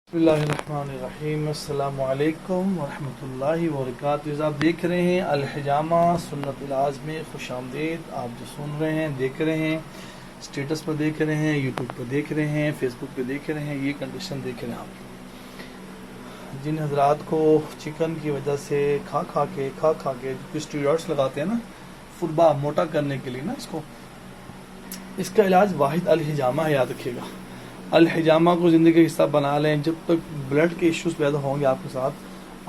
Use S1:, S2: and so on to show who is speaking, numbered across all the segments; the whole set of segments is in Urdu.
S1: بسم اللہ الرحمن الرحیم، السلام علیکم ورحمۃ اللہ وبرکاتہ۔ آپ دیکھ رہے ہیں الحجامہ سنت العلاج میں خوش آمدید۔ آپ جو سن رہے ہیں، دیکھ رہے ہیں، اسٹیٹس پر دیکھ رہے ہیں، یوٹیوب پر دیکھ رہے ہیں، فیس بک پہ دیکھ رہے ہیں، یہ کنڈیشن دیکھ رہے ہیں آپ۔ جن حضرات کو چکن کی وجہ سے کھا کے جو اسٹیرائڈس لگاتے ہیں نا فٹبال موٹا کرنے کے لیے نا، اس کا علاج واحد الحجامہ ہے، یاد رکھیے گا۔ الحجامہ کو زندگی کا حصہ بنا لیں۔ جب تک بلڈ کے ایشوز پیدا ہوں گے آپ کے ساتھ،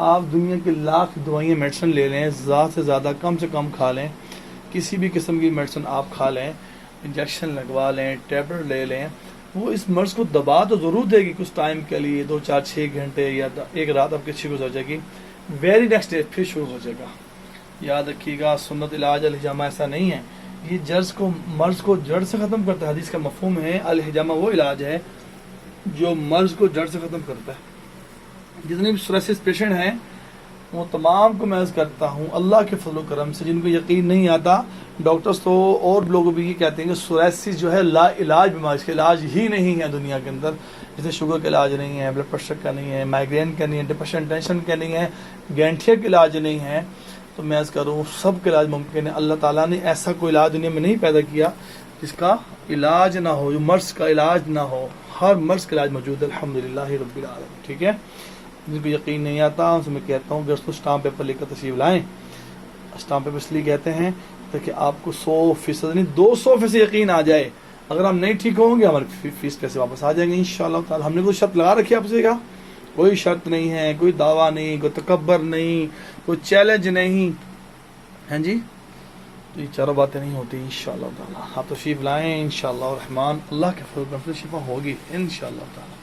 S1: آپ دنیا کے لاکھ دوائیں میڈیسن لے لیں، زیادہ سے زیادہ کم سے کم کھا لیں، کسی بھی قسم کی میڈیسن آپ کھا لیں، انجیکشن لگوا لیں، ٹیبلٹ لے لیں، وہ اس مرض کو دبا تو ضرور دے گی کچھ ٹائم کے لیے، 2 4 6 گھنٹے یا ایک رات آپ کی اچھی گزر جائے گی، ویری نیکسٹ ڈے پھر شروع ہو جائے گا۔ یاد رکھیے گا، سنت علاج الحجامہ ایسا نہیں ہے، یہ مرض کو جڑ سے ختم کرتا ہے۔ حدیث کا مفہوم ہے الحجامہ وہ علاج ہے جو مرض کو جڑ سے ختم کرتا ہے۔ جتنے بھی سورائسس پیشنٹ ہیں وہ تمام کو میں عرض کرتا ہوں، اللہ کے فضل و کرم سے، جن کو یقین نہیں آتا، ڈاکٹرز تو اور لوگ بھی یہ کہتے ہیں کہ سورائسس جو ہے لا علاج بیماری، اس کا علاج ہی نہیں ہے دنیا کے اندر، جیسے شوگر کا علاج نہیں ہے، بلڈ پریشر کا نہیں ہے، مائگرین کا نہیں ہے، ڈپریشن ٹینشن کا نہیں ہے، گینٹھیا کا علاج نہیں ہے۔ تو میں عرض کروں سب کا علاج ممکن ہے۔ اللہ تعالیٰ نے ایسا کوئی علاج دنیا میں نہیں پیدا کیا جس کا علاج نہ ہو، جو مرض کا علاج نہ ہو۔ ہر مرض کا علاج موجود ہے الحمدللہ رب العالمین، ٹھیک ہے۔ جن کو یقین نہیں آتا ان سے میں کہتا ہوں کہ اس کو اسٹامپ پیپر لے کر تشریف لائیں۔ اسٹامپ پیپر اس لیے کہتے ہیں تاکہ آپ کو 100% نہیں 200% یقین آ جائے۔ اگر ہم نہیں ٹھیک ہوں گے ہماری فیس پیسے واپس آ جائیں گے انشاءاللہ تعالی۔ ہم نے کوئی شرط لگا رکھی آپ سے کا، کوئی شرط نہیں ہے، کوئی دعویٰ نہیں، کوئی تکبر نہیں، کوئی چیلنج نہیں، ہیں جی۔ تو یہ چاروں باتیں نہیں ہوتی انشاءاللہ تعالی۔ آپ تشریف لائیں انشاءاللہ الرحمن، اللہ کے فضل و کرم سے شفا ہوگی انشاءاللہ تعالی۔